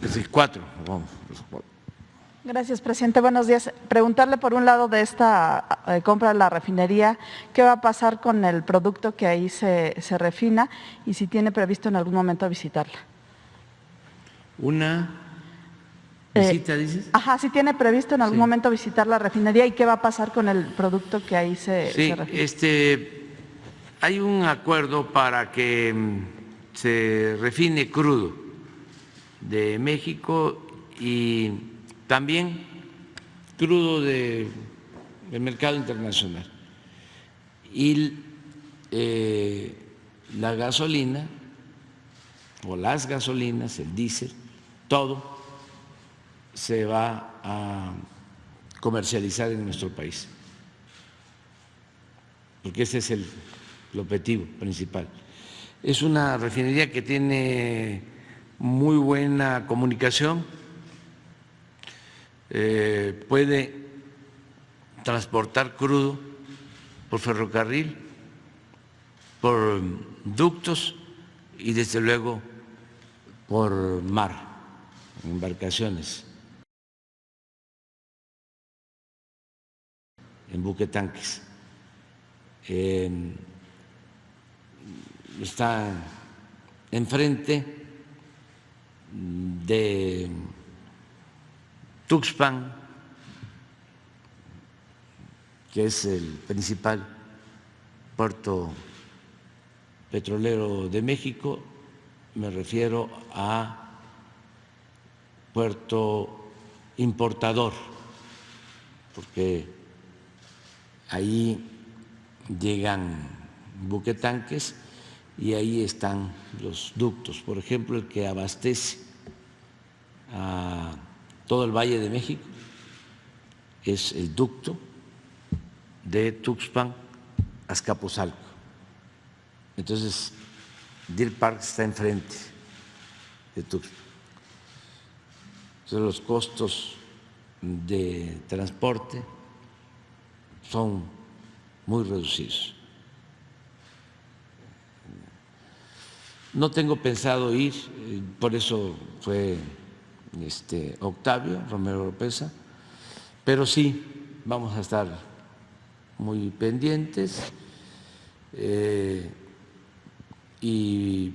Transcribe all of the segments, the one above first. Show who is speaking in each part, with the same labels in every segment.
Speaker 1: Es 4, vamos.
Speaker 2: Gracias, presidente. Buenos días. Preguntarle por un lado de esta compra de la refinería, ¿qué va a pasar con el producto que ahí se refina y si tiene previsto en algún momento visitarla?
Speaker 1: ¿Una visita, dices?
Speaker 2: Ajá, si tiene previsto en algún momento visitar la refinería y qué va a pasar con el producto que ahí se refina.
Speaker 1: Hay un acuerdo para que se refine crudo de México y también crudo del mercado internacional. Y la gasolina o las gasolinas, el diésel, todo se va a comercializar en nuestro país, porque ese es el objetivo principal. Es una refinería que tiene muy buena comunicación, puede transportar crudo por ferrocarril, por ductos y desde luego por mar, embarcaciones, en buquetanques. Está enfrente de Tuxpan, que es el principal puerto petrolero de México. Me refiero a puerto importador, porque ahí llegan buquetanques y ahí están los ductos. Por ejemplo, el que abastece a todo el Valle de México es el ducto de Tuxpan a Azcapotzalco. Entonces, Deer Park está enfrente de Tuxpan. Entonces, los costos de transporte son muy reducidos. No tengo pensado ir, por eso fue Octavio Romero Oropeza, pero sí vamos a estar muy pendientes y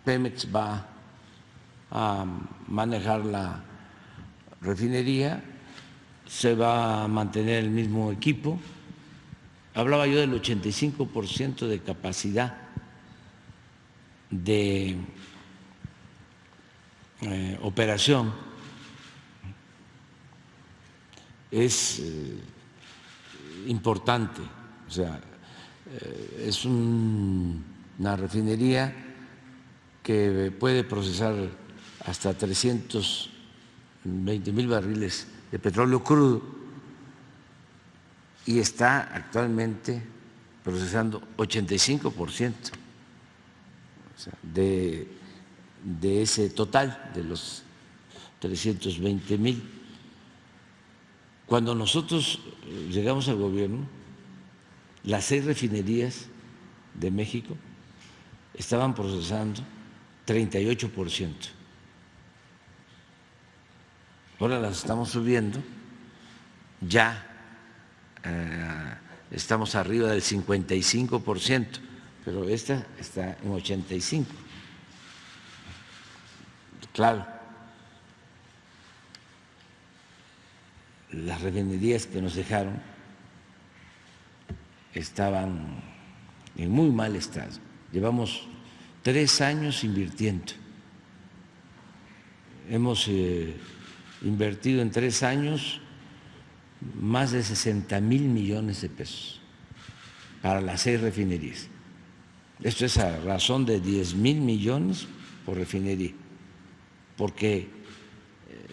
Speaker 1: Pemex va a manejar la refinería, se va a mantener el mismo equipo. Hablaba yo del 85% de capacidad de operación. Es importante, o sea, es una refinería que puede procesar hasta 320,000 barriles de petróleo crudo y está actualmente procesando 85%, o sea, de ese total de los 320,000. Cuando nosotros llegamos al gobierno, las 6 refinerías de México estaban procesando 38%. Ahora las estamos subiendo, ya estamos arriba del 55%, pero esta está en 85%. Claro, las refinerías que nos dejaron estaban en muy mal estado. Llevamos 3 años invirtiendo. Hemos invertido en 3 años más de 60,000 millones de pesos para las 6 refinerías. Esto es a razón de 10,000 millones por refinería, porque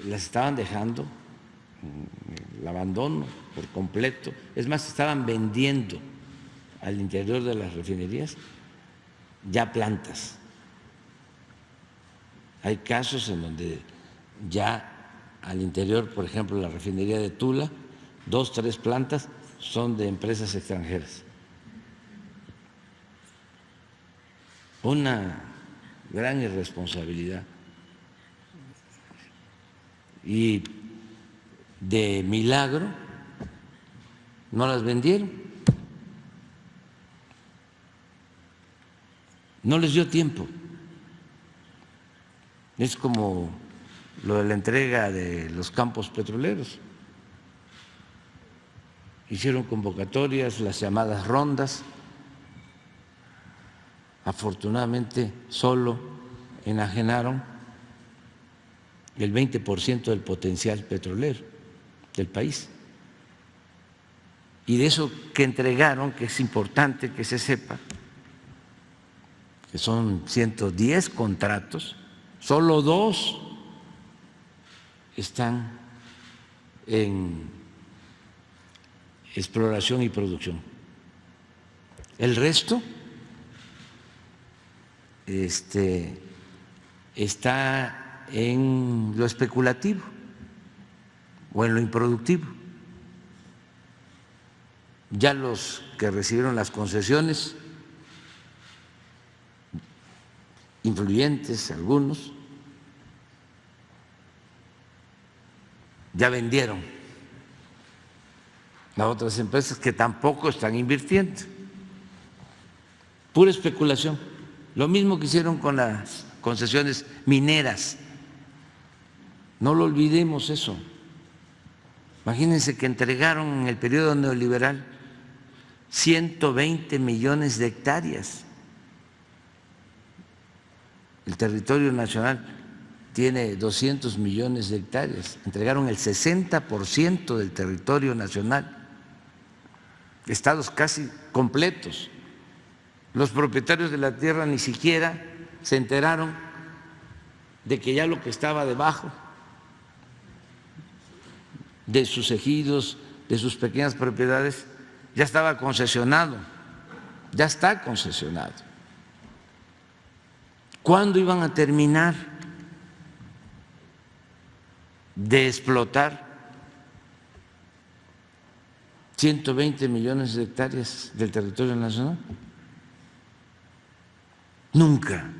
Speaker 1: las estaban dejando el abandono por completo. Es más, estaban vendiendo al interior de las refinerías ya plantas. Hay casos en donde ya al interior, por ejemplo, la refinería de Tula, 2, 3 plantas son de empresas extranjeras. Una gran irresponsabilidad y de milagro no las vendieron. No les dio tiempo. Es como lo de la entrega de los campos petroleros. Hicieron convocatorias, las llamadas rondas. Afortunadamente solo enajenaron el 20% del potencial petrolero del país. Y de eso que entregaron, que es importante que se sepa, que son 110 contratos, solo 2 están en exploración y producción. El resto está en lo especulativo o en lo improductivo. Ya los que recibieron las concesiones, influyentes algunos, ya vendieron a otras empresas que tampoco están invirtiendo. Pura especulación. Lo mismo que hicieron con las concesiones mineras. No lo olvidemos eso. Imagínense que entregaron en el periodo neoliberal 120 millones de hectáreas. El territorio nacional tiene 200 millones de hectáreas. Entregaron el 60% del territorio nacional. Estados casi completos. Los propietarios de la tierra ni siquiera se enteraron de que ya lo que estaba debajo de sus ejidos, de sus pequeñas propiedades, ya estaba concesionado, ya está concesionado. ¿Cuándo iban a terminar de explotar 120 millones de hectáreas del territorio nacional? Nunca.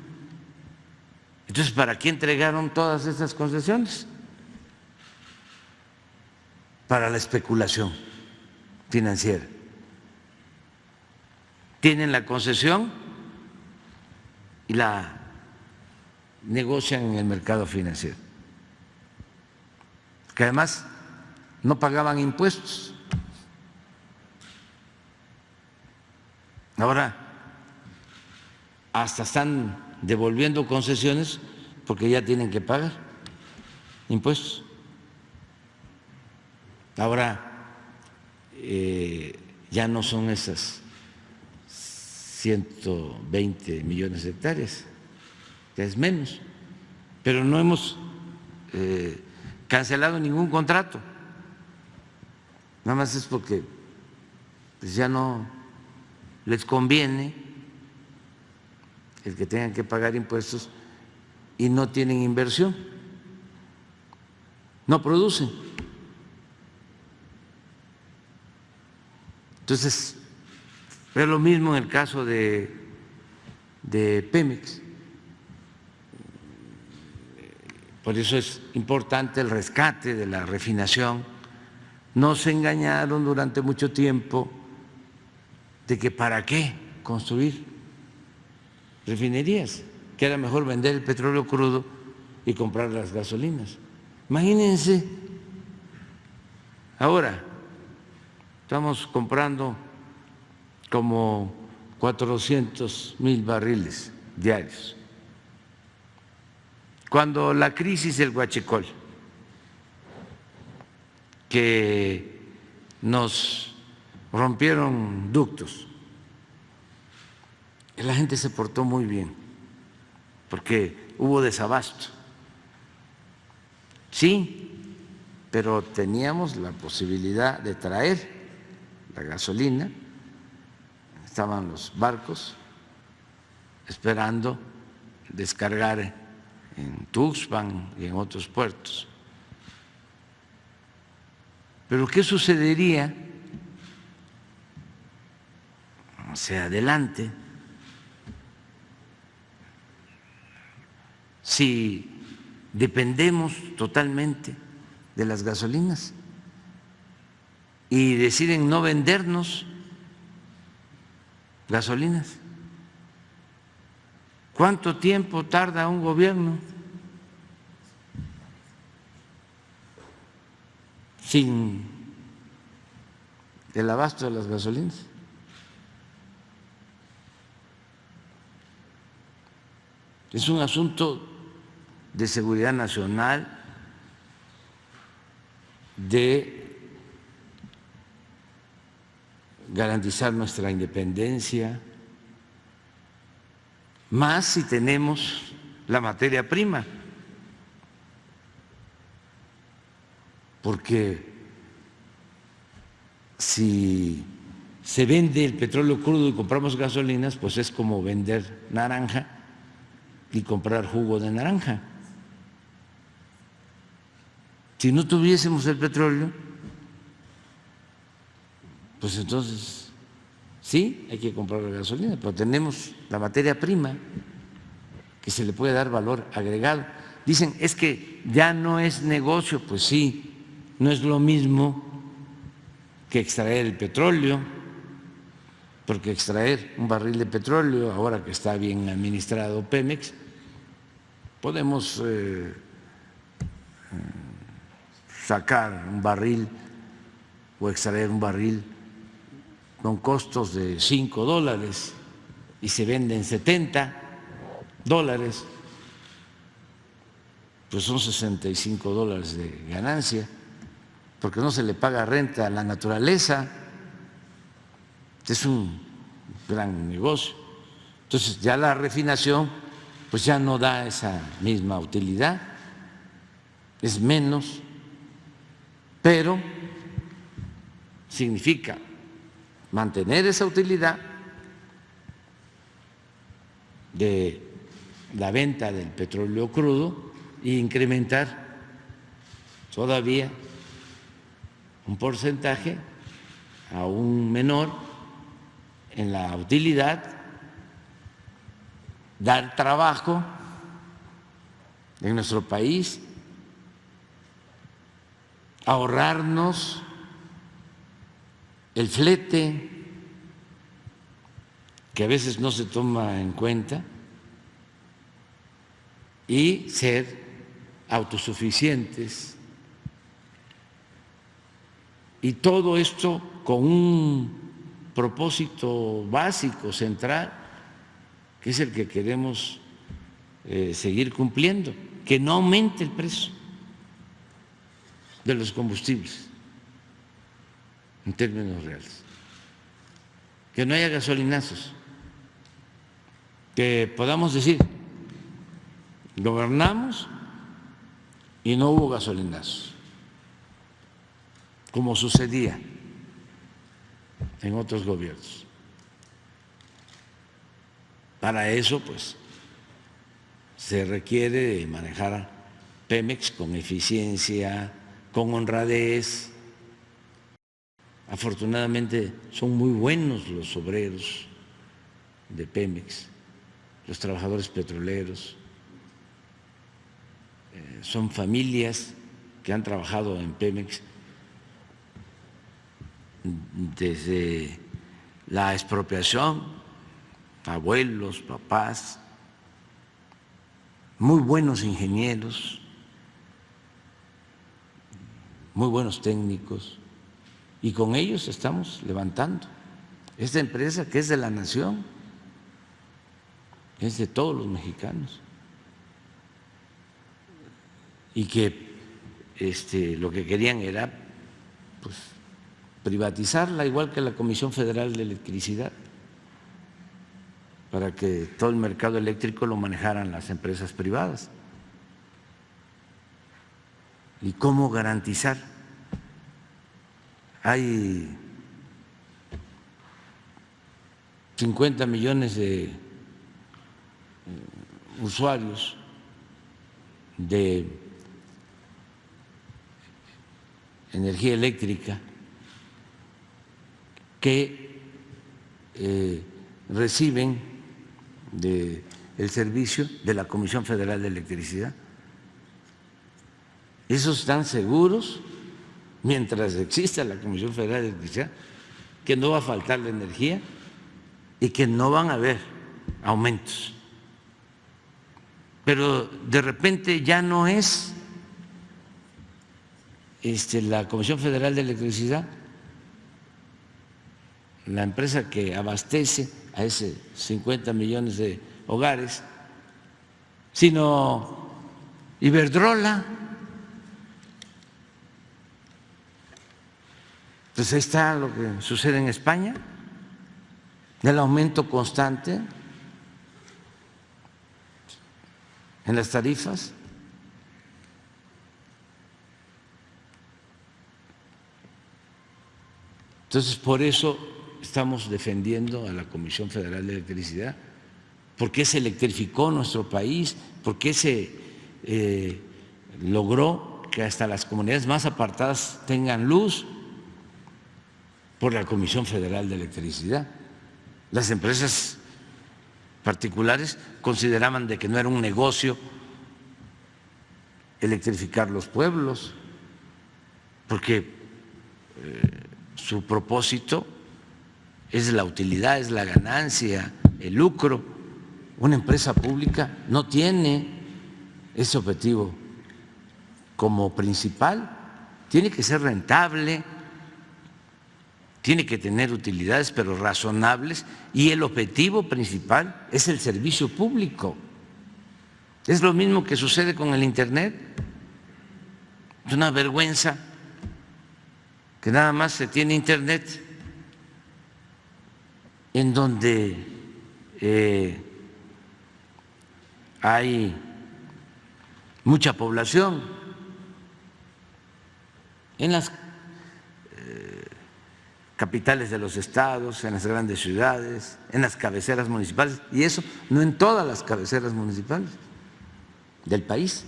Speaker 1: Entonces, ¿para qué entregaron todas estas concesiones? Para la especulación financiera. Tienen la concesión y la negocian en el mercado financiero. Que además no pagaban impuestos. Ahora hasta están devolviendo concesiones porque ya tienen que pagar impuestos. Ahora ya no son esas 120 millones de hectáreas, ya es menos, pero no hemos cancelado ningún contrato, nada más es porque pues ya no les conviene el que tengan que pagar impuestos y no tienen inversión, no producen. Entonces, es lo mismo en el caso de Pemex. Por eso es importante el rescate de la refinación. Nos engañaron durante mucho tiempo de que para qué construir refinerías, que era mejor vender el petróleo crudo y comprar las gasolinas. Imagínense, ahora estamos comprando como 400,000 barriles diarios. Cuando la crisis del huachicol, que nos rompieron ductos, la gente se portó muy bien, porque hubo desabasto. Sí, pero teníamos la posibilidad de traer la gasolina, estaban los barcos esperando descargar en Tuxpan y en otros puertos. Pero ¿qué sucedería hacia adelante si dependemos totalmente de las gasolinas y deciden no vendernos gasolinas. ¿Cuánto tiempo tarda un gobierno sin el abasto de las gasolinas? Es un asunto de seguridad nacional, de garantizar nuestra independencia, más si tenemos la materia prima, porque si se vende el petróleo crudo y compramos gasolinas, pues es como vender naranja y comprar jugo de naranja. Si no tuviésemos el petróleo, pues entonces sí, hay que comprar la gasolina, pero tenemos la materia prima que se le puede dar valor agregado. Dicen, es que ya no es negocio, pues sí, no es lo mismo que extraer el petróleo, porque extraer un barril de petróleo, ahora que está bien administrado Pemex, podemos sacar un barril o extraer un barril con costos de $5 y se venden $70, pues son $65 de ganancia, porque no se le paga renta a la naturaleza. Es un gran negocio. Entonces ya la refinación pues ya no da esa misma utilidad, es menos, pero significa mantener esa utilidad de la venta del petróleo crudo e incrementar todavía un porcentaje aún menor en la utilidad, dar trabajo en nuestro país, ahorrarnos el flete, que a veces no se toma en cuenta, y ser autosuficientes. Y todo esto con un propósito básico, central, que es el que queremos seguir cumpliendo, que no aumente el precio de los combustibles en términos reales, que no haya gasolinazos, que podamos decir, gobernamos y no hubo gasolinazos, como sucedía en otros gobiernos. Para eso, pues, se requiere de manejar Pemex con eficiencia, con honradez. Afortunadamente son muy buenos los obreros de Pemex, los trabajadores petroleros, son familias que han trabajado en Pemex desde la expropiación, abuelos, papás, muy buenos ingenieros, muy buenos técnicos, y con ellos estamos levantando esta empresa que es de la nación, es de todos los mexicanos, y que lo que querían era pues privatizarla, igual que la Comisión Federal de Electricidad, para que todo el mercado eléctrico lo manejaran las empresas privadas. ¿Y cómo garantizar? Hay 50 millones de usuarios de energía eléctrica que reciben el servicio de la Comisión Federal de Electricidad. Esos están seguros, mientras exista la Comisión Federal de Electricidad, que no va a faltar la energía y que no van a haber aumentos. Pero de repente ya no es la Comisión Federal de Electricidad la empresa que abastece a ese 50 millones de hogares, sino Iberdrola. Entonces ahí está lo que sucede en España, el aumento constante en las tarifas. Entonces, por eso estamos defendiendo a la Comisión Federal de Electricidad, porque se electrificó nuestro país, porque se logró que hasta las comunidades más apartadas tengan luz por la Comisión Federal de Electricidad. Las empresas particulares consideraban de que no era un negocio electrificar los pueblos, porque su propósito es la utilidad, es la ganancia, el lucro. Una empresa pública no tiene ese objetivo como principal, tiene que ser rentable, tiene que tener utilidades, pero razonables, y el objetivo principal es el servicio público. Es lo mismo que sucede con el Internet. Es una vergüenza que nada más se tiene Internet en donde hay mucha población, en las capitales de los estados, en las grandes ciudades, en las cabeceras municipales, y eso no en todas las cabeceras municipales del país.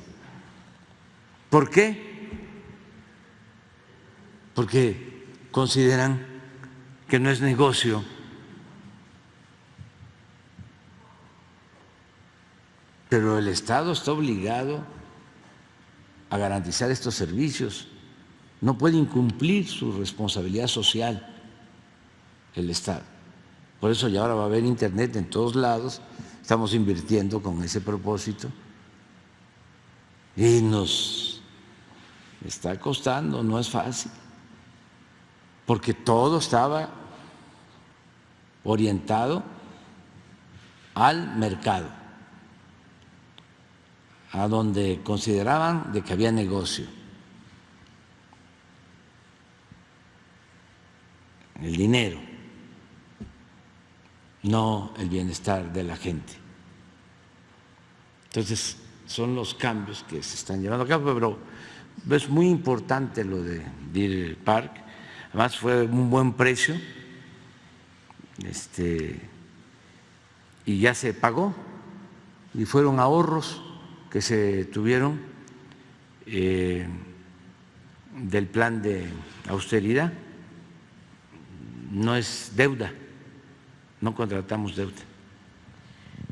Speaker 1: ¿Por qué? Porque consideran que no es negocio pero el Estado está obligado a garantizar estos servicios, no puede incumplir su responsabilidad social el Estado. Por eso ya ahora va a haber Internet en todos lados, estamos invirtiendo con ese propósito y nos está costando, no es fácil, porque todo estaba orientado al mercado, a donde consideraban de que había negocio. El dinero, no el bienestar de la gente. Entonces, son los cambios que se están llevando a cabo, pero es muy importante lo de Deer Park. Además, fue un buen precio y ya se pagó, y fueron ahorros que se tuvieron del plan de austeridad. No es deuda, no contratamos deuda.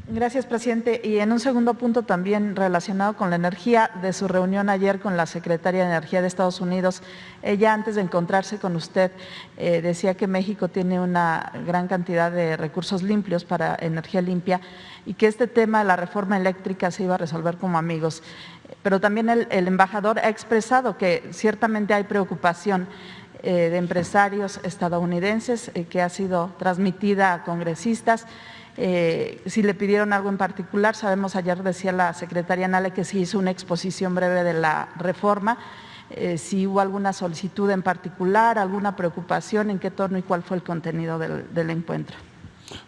Speaker 2: Gracias, presidente. Y en un segundo punto también relacionado con la energía, de su reunión ayer con la secretaria de Energía de Estados Unidos, ella antes de encontrarse con usted decía que México tiene una gran cantidad de recursos limpios para energía limpia y que este tema de la reforma eléctrica se iba a resolver como amigos. Pero también el embajador ha expresado que ciertamente hay preocupación de empresarios estadounidenses que ha sido transmitida a congresistas. Si le pidieron algo en particular, sabemos, ayer decía la secretaria Nale que se hizo una exposición breve de la reforma, si hubo alguna solicitud en particular, alguna preocupación, en qué tono y cuál fue el contenido del encuentro.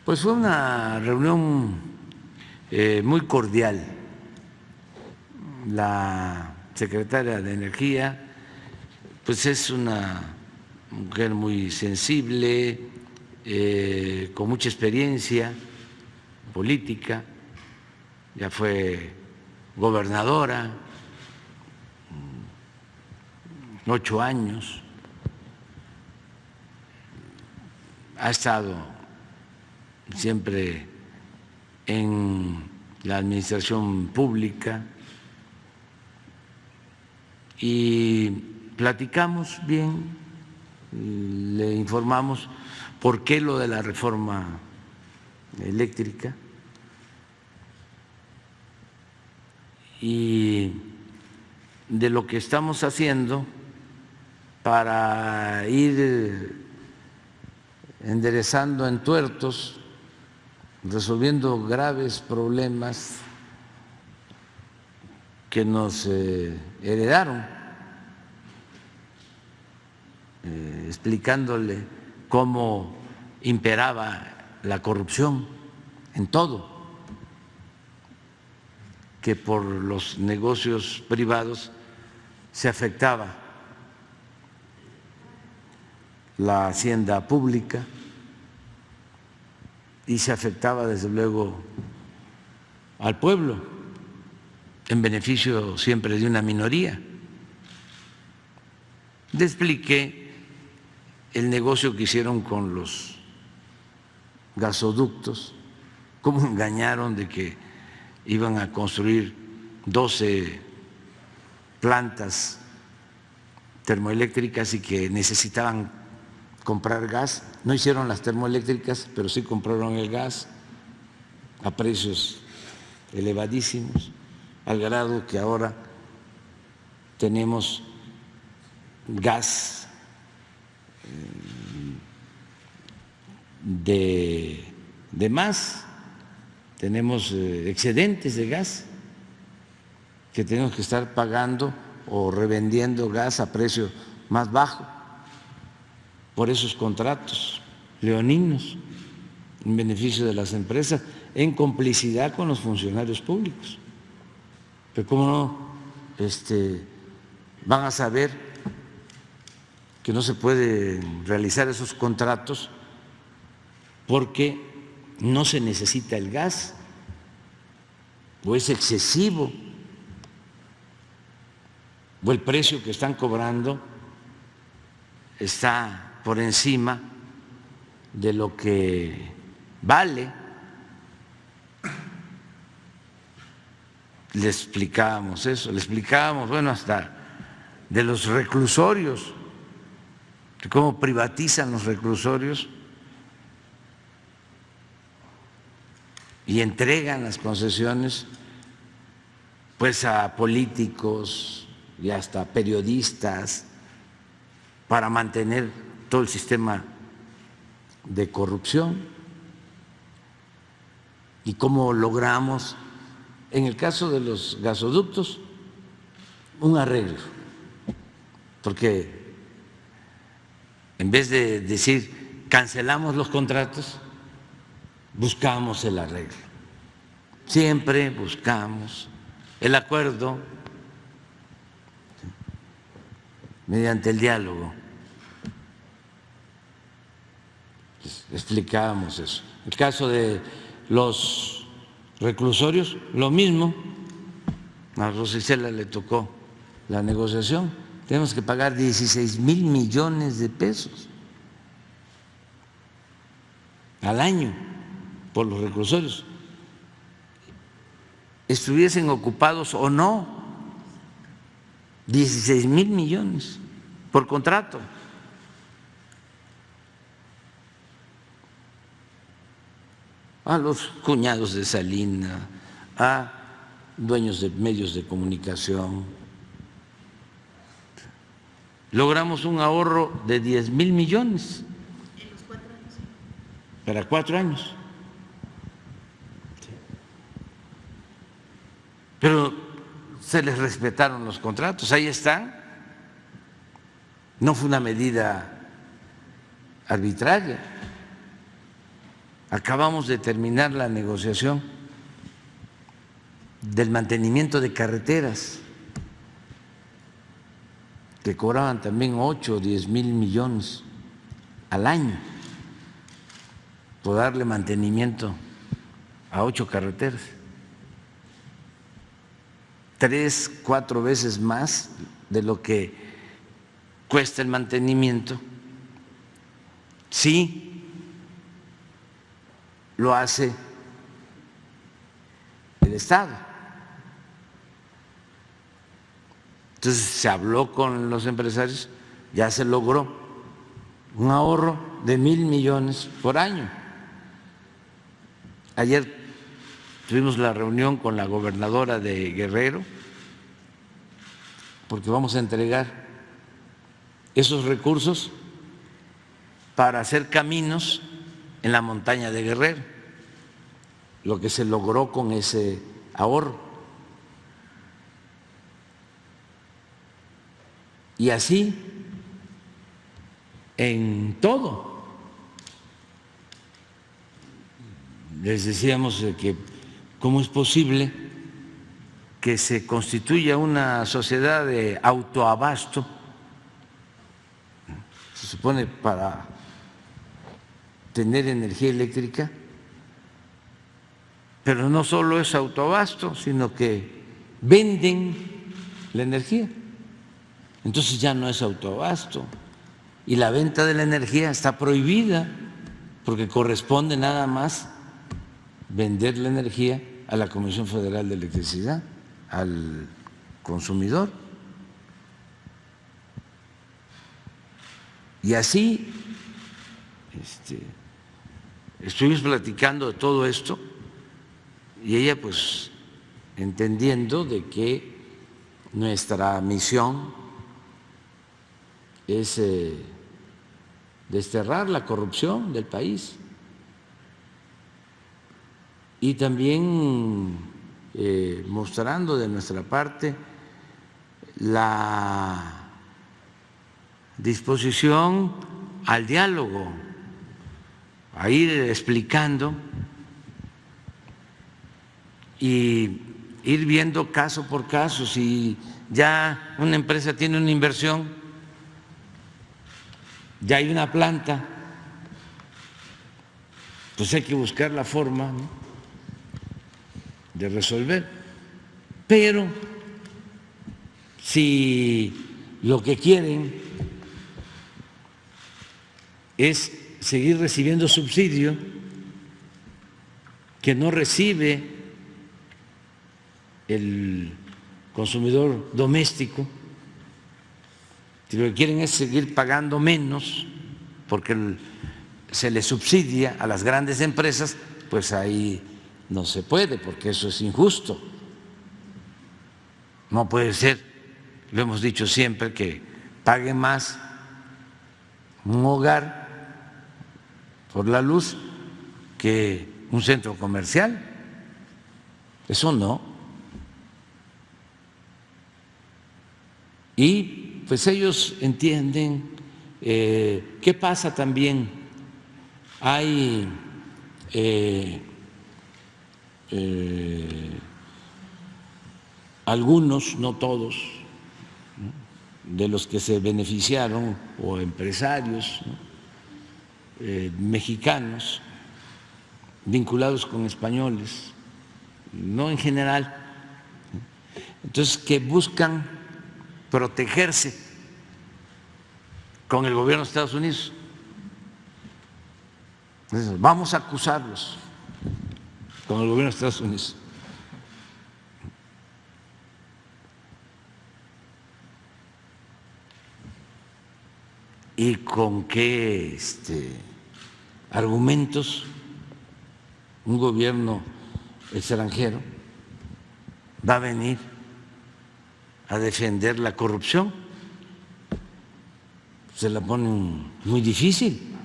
Speaker 1: Pues fue una reunión muy cordial. La secretaria de Energía pues es una mujer muy sensible, con mucha experiencia política, ya fue gobernadora 8 años, ha estado siempre en la administración pública y platicamos bien, le informamos por qué lo de la reforma eléctrica y de lo que estamos haciendo para ir enderezando entuertos, resolviendo graves problemas que nos heredaron, explicándole cómo imperaba la corrupción en todo, que por los negocios privados se afectaba la hacienda pública y se afectaba desde luego al pueblo en beneficio siempre de una minoría. Le expliqué el negocio que hicieron con los gasoductos, cómo engañaron de que iban a construir 12 plantas termoeléctricas y que necesitaban comprar gas. No hicieron las termoeléctricas, pero sí compraron el gas a precios elevadísimos, al grado que ahora tenemos gas de más, tenemos excedentes de gas que tenemos que estar pagando o revendiendo gas a precio más bajo por esos contratos leoninos en beneficio de las empresas, en complicidad con los funcionarios públicos. Pero ¿cómo no van a saber que no se puede realizar esos contratos porque no se necesita el gas o es excesivo o el precio que están cobrando está por encima de lo que vale? Le explicábamos eso, le explicábamos, bueno, hasta de los reclusorios, de cómo privatizan los reclusorios y entregan las concesiones pues a políticos y hasta periodistas para mantener todo el sistema de corrupción, y cómo logramos, en el caso de los gasoductos, un arreglo, porque en vez de decir cancelamos los contratos, buscamos el arreglo, siempre buscamos el acuerdo mediante el diálogo. Explicábamos eso. El caso de los reclusorios, lo mismo. A Rosa Isela le tocó la negociación. Tenemos que pagar 16,000 millones de pesos al año por los reclusorios, estuviesen ocupados o no. 16,000 millones por contrato. A los cuñados de Salinas, a dueños de medios de comunicación. Logramos un ahorro de 10,000 millones. ¿En los 4 años? Para 4 años. Pero se les respetaron los contratos, ahí están. No fue una medida arbitraria. Acabamos de terminar la negociación del mantenimiento de carreteras, que cobraban también 8 o 10,000 millones al año por darle mantenimiento a 8 carreteras. 3, 4 veces más de lo que cuesta el mantenimiento. Sí, lo hace el Estado. Entonces se habló con los empresarios, ya se logró un ahorro de 1,000 millones por año. Ayer tuvimos la reunión con la gobernadora de Guerrero porque vamos a entregar esos recursos para hacer caminos en la montaña de Guerrero, lo que se logró con ese ahorro. Y así en todo. Les decíamos que cómo es posible que se constituya una sociedad de autoabasto, se supone para tener energía eléctrica, pero no solo es autoabasto, sino que venden la energía. Entonces ya no es autoabasto y la venta de la energía está prohibida porque corresponde nada más vender la energía a la Comisión Federal de Electricidad, al consumidor. Y así estuvimos platicando de todo esto y ella pues entendiendo de que nuestra misión es desterrar la corrupción del país y también mostrando de nuestra parte la disposición al diálogo, a ir explicando y ir viendo caso por caso. Si ya una empresa tiene una inversión, ya hay una planta, pues hay que buscar la forma, ¿no?, de resolver. Pero si lo que quieren es seguir recibiendo subsidio que no recibe el consumidor doméstico, si lo que quieren es seguir pagando menos porque se le subsidia a las grandes empresas, pues ahí no se puede, porque eso es injusto. No puede ser, lo hemos dicho siempre, que pague más un hogar por la luz que un centro comercial. Eso no. Y pues ellos entienden. ¿Qué pasa también? Hay algunos, no todos, ¿no?, de los que se beneficiaron, o empresarios, ¿no?, mexicanos vinculados con españoles, no en general, entonces que buscan protegerse con el gobierno de Estados Unidos. Entonces, vamos a acusarlos con el gobierno de Estados Unidos. ¿Y con qué argumentos un gobierno extranjero va a venir a defender la corrupción? Se la ponen muy difícil,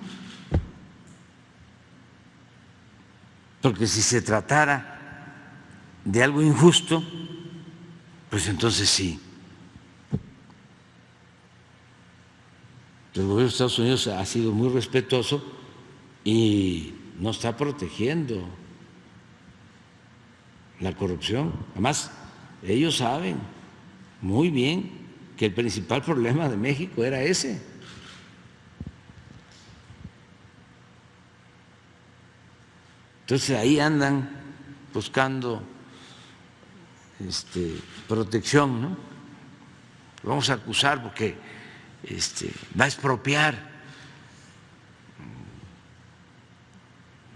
Speaker 1: porque si se tratara de algo injusto, pues entonces sí. El gobierno de Estados Unidos ha sido muy respetuoso y no está protegiendo la corrupción. Además, ellos saben muy bien que el principal problema de México era ese. Entonces ahí andan buscando protección, ¿no? Lo vamos a acusar porque va a expropiar,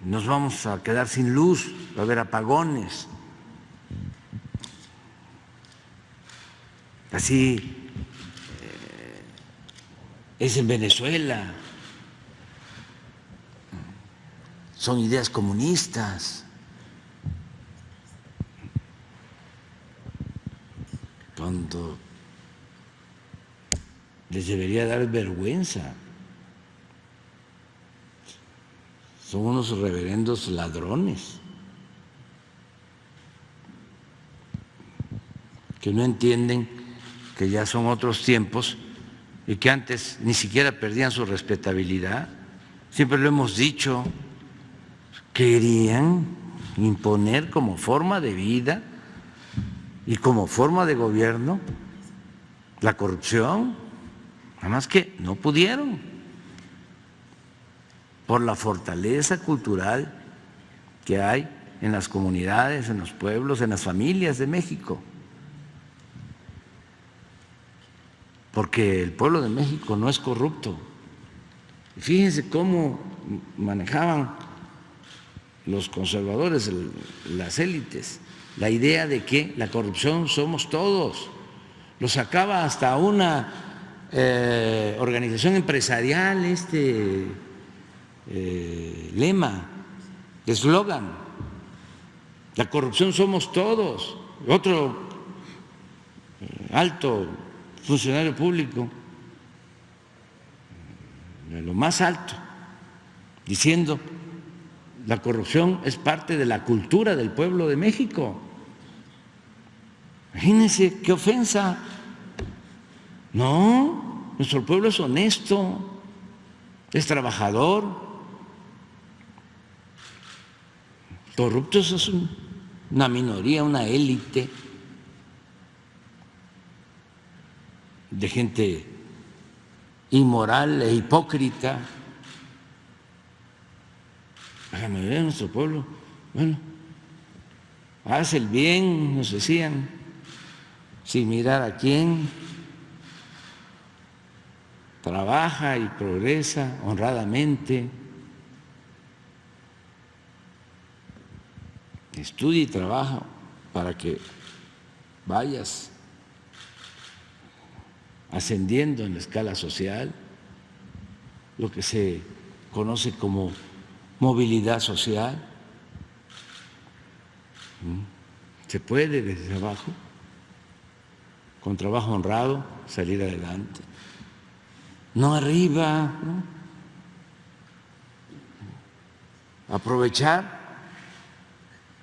Speaker 1: nos vamos a quedar sin luz, va a haber apagones. así es en Venezuela, son ideas comunistas. Cuando les debería dar vergüenza. Son unos reverendos ladrones que no entienden que ya son otros tiempos y que antes ni siquiera perdían su respetabilidad. Siempre lo hemos dicho, querían imponer como forma de vida y como forma de gobierno la corrupción, nada más que no pudieron por la fortaleza cultural que hay en las comunidades, en los pueblos, en las familias de México. Porque el pueblo de México no es corrupto. Fíjense cómo manejaban los conservadores, las élites, la idea de que la corrupción somos todos. Lo sacaba hasta una organización empresarial lema, eslogan, la corrupción somos todos. Otro alto funcionario público, de lo más alto, diciendo la corrupción es parte de la cultura del pueblo de México. Imagínense qué ofensa. No, nuestro pueblo es honesto, es trabajador. Corruptos es una minoría, una élite de gente inmoral e hipócrita. La mayoría de nuestro pueblo, bueno, hace el bien, nos decían, sin mirar a quién, trabaja y progresa honradamente, estudia y trabaja para que vayas ascendiendo en la escala social, lo que se conoce como movilidad social. Se puede desde abajo, con trabajo honrado, salir adelante. No arriba, ¿no? Aprovechar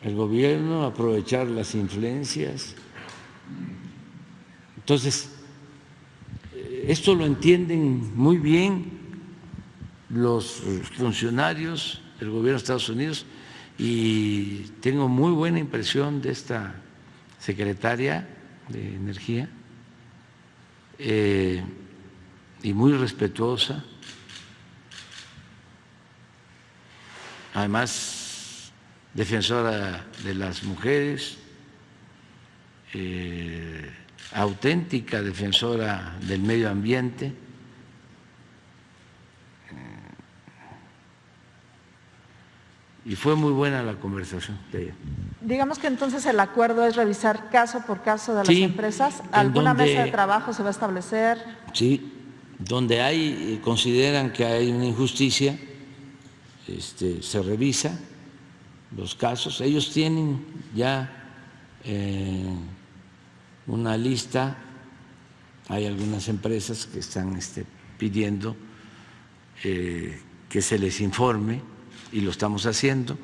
Speaker 1: el gobierno, aprovechar las influencias. Entonces, esto lo entienden muy bien los funcionarios del gobierno de Estados Unidos y tengo muy buena impresión de esta secretaria de Energía y muy respetuosa. Además, defensora de las mujeres, auténtica defensora del medio ambiente. Y fue muy buena la conversación de ella.
Speaker 2: Digamos que entonces el acuerdo es revisar caso por caso de las empresas. ¿Alguna mesa de trabajo se va a establecer?
Speaker 1: Sí, donde consideran que hay una injusticia, se revisa los casos. Ellos tienen ya una lista, hay algunas empresas que están pidiendo que se les informe y lo estamos haciendo,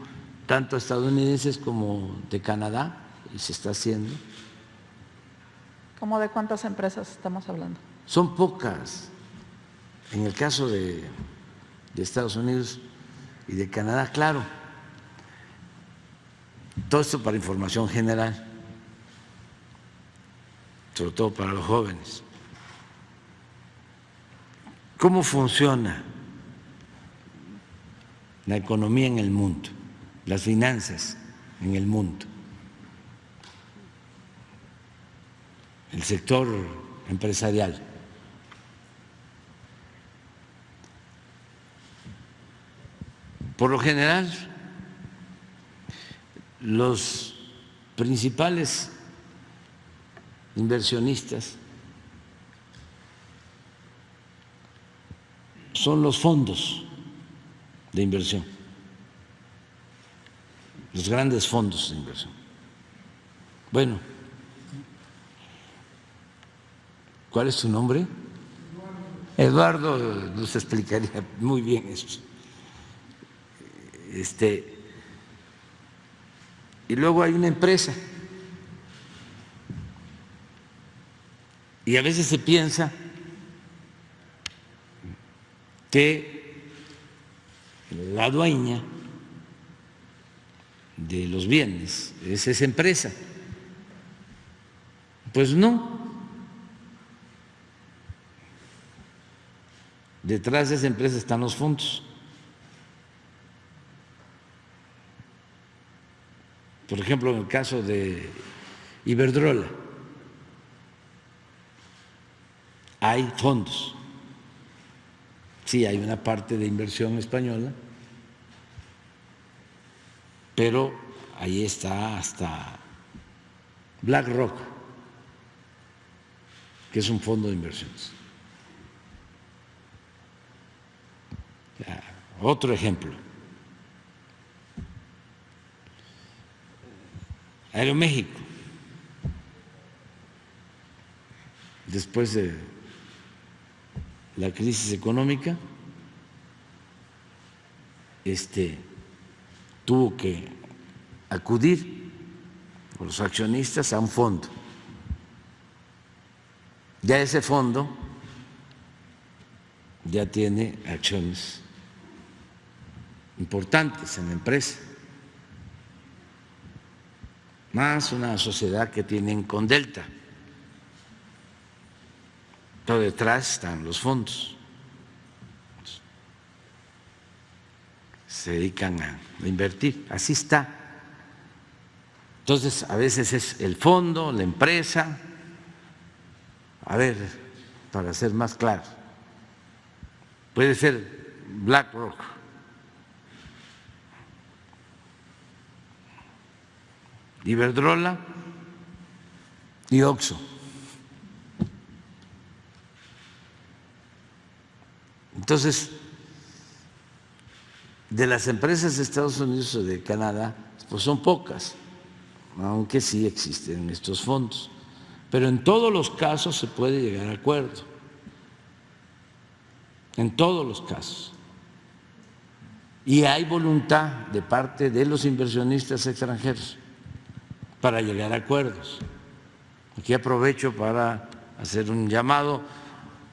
Speaker 1: tanto estadounidenses como de Canadá, y se está haciendo.
Speaker 2: ¿Cómo de cuántas empresas estamos hablando?
Speaker 1: Son pocas. En el caso de Estados Unidos y de Canadá, claro. Todo esto para información general, sobre todo para los jóvenes. ¿Cómo funciona la economía en el mundo, las finanzas en el mundo, el sector empresarial? Por lo general, los principales inversionistas son los fondos de inversión, los grandes fondos de inversión. Bueno, ¿cuál es su nombre? Eduardo nos explicaría muy bien esto. Y luego hay una empresa. Y a veces se piensa que la dueña de los bienes es esa empresa. Pues no. Detrás de esa empresa están los fondos. Por ejemplo, en el caso de Iberdrola, hay fondos. Sí, hay una parte de inversión española, pero ahí está hasta BlackRock, que es un fondo de inversiones. Otro ejemplo. Aeroméxico, después de la crisis económica, tuvo que acudir los accionistas a un fondo. Ya ese fondo ya tiene acciones importantes en la empresa, más una sociedad que tienen con Delta. Todo detrás están los fondos. Se dedican a invertir. Así está. Entonces, a veces es el fondo, la empresa. A ver, para ser más claro, puede ser BlackRock, Iberdrola y Oxxo. Entonces, de las empresas de Estados Unidos o de Canadá, pues son pocas, aunque sí existen estos fondos. Pero en todos los casos se puede llegar a acuerdo. En todos los casos. Y hay voluntad de parte de los inversionistas extranjeros para llegar a acuerdos. Aquí aprovecho para hacer un llamado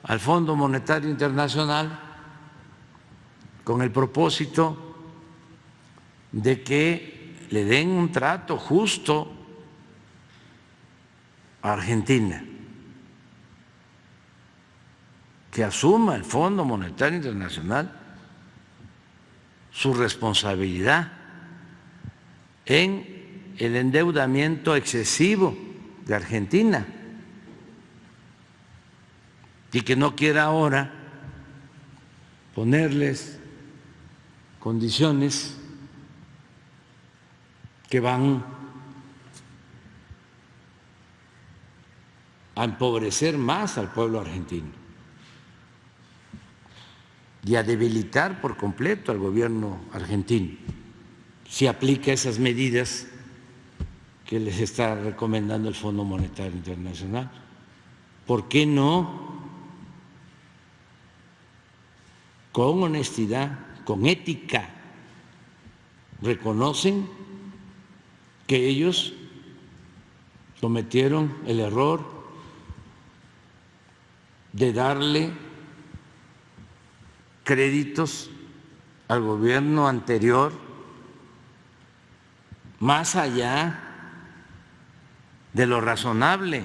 Speaker 1: al Fondo Monetario Internacional con el propósito de que le den un trato justo a Argentina, que asuma el Fondo Monetario Internacional su responsabilidad en el endeudamiento excesivo de Argentina y que no quiera ahora ponerles condiciones que van a empobrecer más al pueblo argentino y a debilitar por completo al gobierno argentino si aplica esas medidas que les está recomendando el Fondo Monetario Internacional. ¿Por qué no, con honestidad, con ética, reconocen que ellos cometieron el error de darle créditos al gobierno anterior más allá de lo razonable?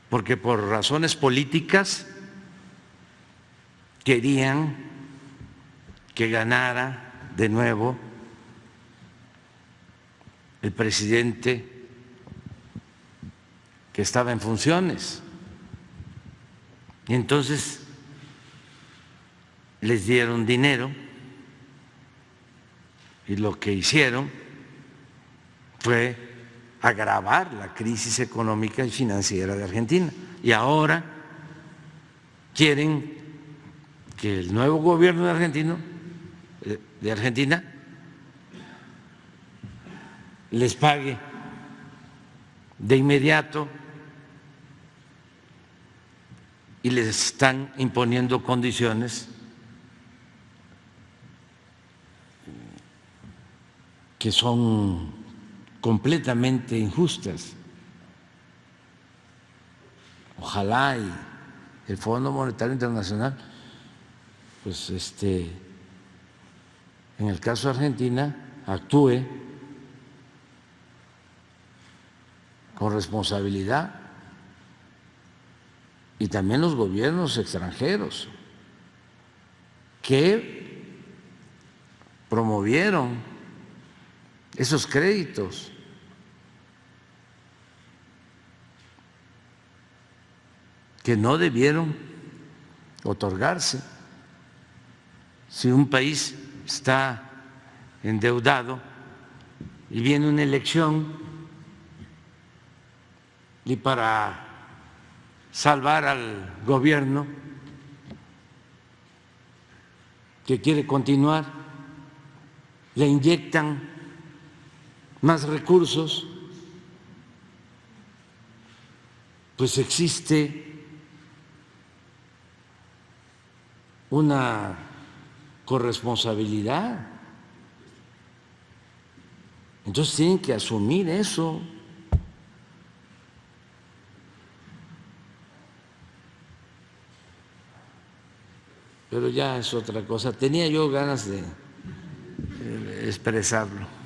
Speaker 1: Porque por razones políticas querían que ganara de nuevo el presidente que estaba en funciones. Y entonces les dieron dinero y lo que hicieron fue agravar la crisis económica y financiera de Argentina. Y ahora quieren que el nuevo gobierno de Argentina les pague de inmediato y les están imponiendo condiciones que son completamente injustas. Ojalá y el Fondo Monetario Internacional, pues en el caso de Argentina, actúe con responsabilidad, y también los gobiernos extranjeros que promovieron esos créditos. Que no debieron otorgarse. Si un país está endeudado y viene una elección y para salvar al gobierno que quiere continuar, le inyectan más recursos, pues existe una corresponsabilidad. Entonces tienen que asumir eso. Pero ya es otra cosa. Tenía yo ganas de expresarlo.